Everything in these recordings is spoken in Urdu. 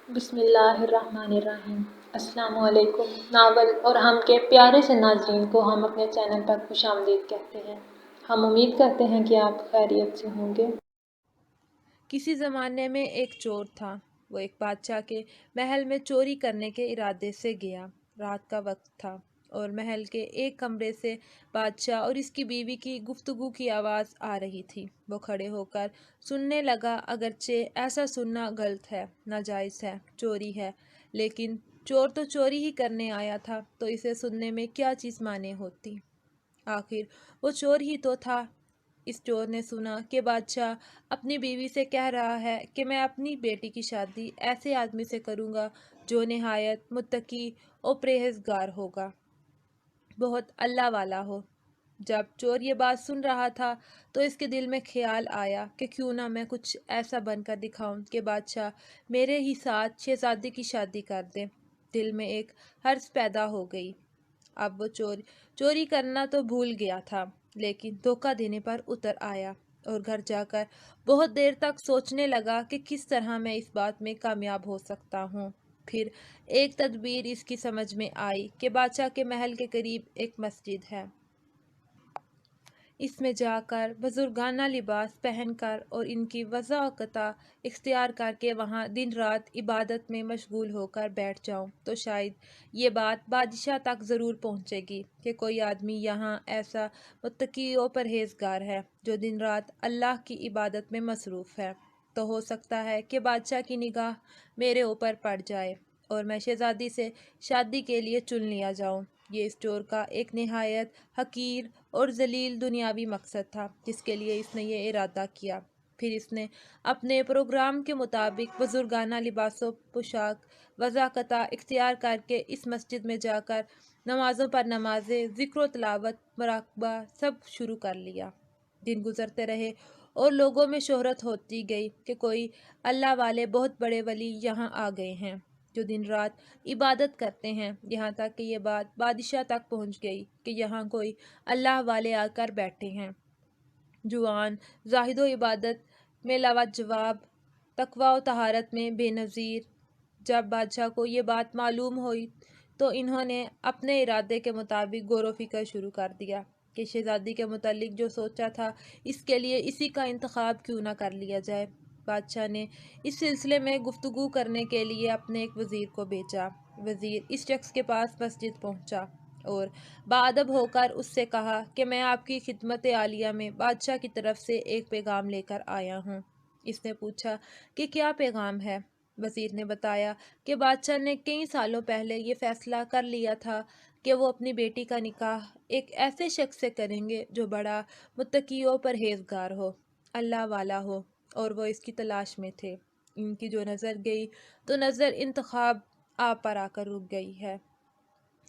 بسم اللہ الرحمن الرحیم۔ السلام علیکم۔ ناول اور ہم کے پیارے سے ناظرین کو ہم اپنے چینل پر خوش آمدید کہتے ہیں۔ ہم امید کرتے ہیں کہ آپ خیریت سے ہوں گے۔ کسی زمانے میں ایک چور تھا۔ وہ ایک بادشاہ کے محل میں چوری کرنے کے ارادے سے گیا۔ رات کا وقت تھا اور محل کے ایک کمرے سے بادشاہ اور اس کی بیوی کی گفتگو کی آواز آ رہی تھی۔ وہ کھڑے ہو کر سننے لگا، اگرچہ ایسا سننا غلط ہے، ناجائز ہے، چوری ہے، لیکن چور تو چوری ہی کرنے آیا تھا، تو اسے سننے میں کیا چیز مانے ہوتی؟ آخر وہ چور ہی تو تھا۔ اس چور نے سنا کہ بادشاہ اپنی بیوی سے کہہ رہا ہے کہ میں اپنی بیٹی کی شادی ایسے آدمی سے کروں گا جو نہایت متقی اور پرہیزگار ہوگا، بہت اللہ والا ہو۔ جب چور یہ بات سن رہا تھا تو اس کے دل میں خیال آیا کہ کیوں نہ میں کچھ ایسا بن کر دکھاؤں کہ بادشاہ میرے ہی ساتھ شہزادی کی شادی کر دے۔ دل میں ایک حرص پیدا ہو گئی۔ اب وہ چوری کرنا تو بھول گیا تھا، لیکن دھوکہ دینے پر اتر آیا اور گھر جا کر بہت دیر تک سوچنے لگا کہ کس طرح میں اس بات میں کامیاب ہو سکتا ہوں۔ پھر ایک تدبیر اس کی سمجھ میں آئی کہ بادشاہ کے محل کے قریب ایک مسجد ہے۔ اس میں جا کر بزرگانہ لباس پہن کر اور ان کی وضاحت اختیار کر کے وہاں دن رات عبادت میں مشغول ہو کر بیٹھ جاؤں تو شاید یہ بات بادشاہ تک ضرور پہنچے گی کہ کوئی آدمی یہاں ایسا متقی و پرہیزگار ہے جو دن رات اللہ کی عبادت میں مصروف ہے، تو ہو سکتا ہے کہ بادشاہ کی نگاہ میرے اوپر پڑ جائے اور میں شہزادی سے شادی کے لیے چن لیا جاؤں۔ یہ اس چور کا ایک نہایت حقیر اور ذلیل دنیاوی مقصد تھا جس کے لیے اس نے یہ ارادہ کیا۔ پھر اس نے اپنے پروگرام کے مطابق بزرگانہ لباس و پوشاک وضاحت اختیار کر کے اس مسجد میں جا کر نمازوں پر نمازیں، ذکر و تلاوت، مراقبہ سب شروع کر لیا۔ دن گزرتے رہے اور لوگوں میں شہرت ہوتی گئی کہ کوئی اللہ والے بہت بڑے ولی یہاں آ گئے ہیں جو دن رات عبادت کرتے ہیں، یہاں تک کہ یہ بات بادشاہ تک پہنچ گئی کہ یہاں کوئی اللہ والے آ کر بیٹھے ہیں۔ جوان، زاہد و عبادت میں لاجواب، تقویٰ و طہارت میں بے نظیر۔ جب بادشاہ کو یہ بات معلوم ہوئی تو انہوں نے اپنے ارادے کے مطابق غور و فکر شروع کر دیا کہ شہزادی کے متعلق جو سوچا تھا اس کے لیے اسی کا انتخاب کیوں نہ کر لیا جائے۔ بادشاہ نے اس سلسلے میں گفتگو کرنے کے لیے اپنے ایک وزیر کو بھیجا۔ وزیر اس شخص کے پاس مسجد پہنچا اور باادب ہو کر اس سے کہا کہ میں آپ کی خدمت عالیہ میں بادشاہ کی طرف سے ایک پیغام لے کر آیا ہوں۔ اس نے پوچھا کہ کیا پیغام ہے؟ وزیر نے بتایا کہ بادشاہ نے کئی سالوں پہلے یہ فیصلہ کر لیا تھا کہ وہ اپنی بیٹی کا نکاح ایک ایسے شخص سے کریں گے جو بڑا متقی و پرہیزگار ہو، اللہ والا ہو، اور وہ اس کی تلاش میں تھے۔ ان کی جو نظر گئی تو نظر انتخاب آپ پر آ کر رک گئی ہے،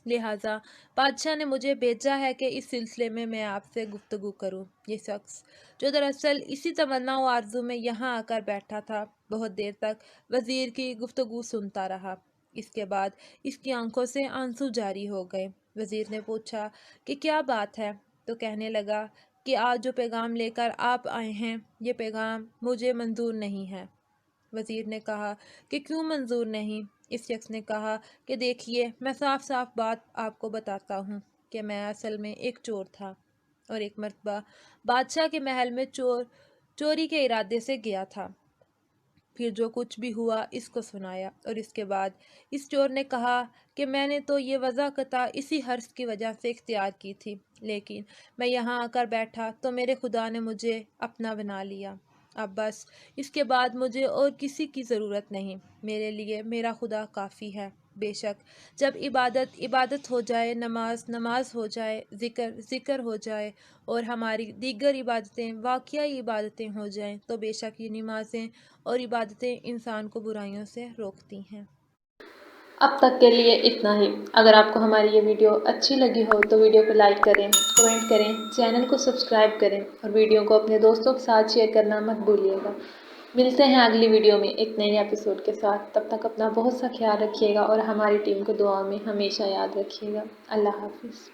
لہٰذا بادشاہ نے مجھے بھیجا ہے کہ اس سلسلے میں آپ سے گفتگو کروں۔ یہ شخص جو دراصل اسی تمنا و آرزو میں یہاں آ کر بیٹھا تھا، بہت دیر تک وزیر کی گفتگو سنتا رہا۔ اس کے بعد اس کی آنکھوں سے آنسو جاری ہو گئے۔ وزیر نے پوچھا کہ کیا بات ہے؟ تو کہنے لگا کہ آج جو پیغام لے کر آپ آئے ہیں یہ پیغام مجھے منظور نہیں ہے۔ وزیر نے کہا کہ کیوں منظور نہیں؟ اس شخص نے کہا کہ دیکھیے، میں صاف صاف بات آپ کو بتاتا ہوں کہ میں اصل میں ایک چور تھا اور ایک مرتبہ بادشاہ کے محل میں چوری کے ارادے سے گیا تھا۔ پھر جو کچھ بھی ہوا اس کو سنایا اور اس کے بعد اس چور نے کہا کہ میں نے تو یہ وضاحت اسی حرص کی وجہ سے اختیار کی تھی، لیکن میں یہاں آ کر بیٹھا تو میرے خدا نے مجھے اپنا بنا لیا۔ اب بس اس کے بعد مجھے اور کسی کی ضرورت نہیں، میرے لیے میرا خدا کافی ہے۔ بے شک جب عبادت ہو جائے، نماز ہو جائے، ذکر ہو جائے اور ہماری دیگر عبادتیں واقعی عبادتیں ہو جائیں تو بے شک یہ نمازیں اور عبادتیں انسان کو برائیوں سے روکتی ہیں۔ اب تک کے لیے اتنا ہی۔ اگر آپ کو ہماری یہ ویڈیو اچھی لگی ہو تو ویڈیو کو لائک کریں، کمنٹ کریں، چینل کو سبسکرائب کریں اور ویڈیو کو اپنے دوستوں کے ساتھ شیئر کرنا مت بھولیے گا۔ ملتے ہیں اگلی ویڈیو میں ایک نئے ایپیسوڈ کے ساتھ۔ تب تک اپنا بہت سا خیال رکھیے گا اور ہماری ٹیم کو دعا میں ہمیشہ یاد رکھیے گا۔ اللہ حافظ۔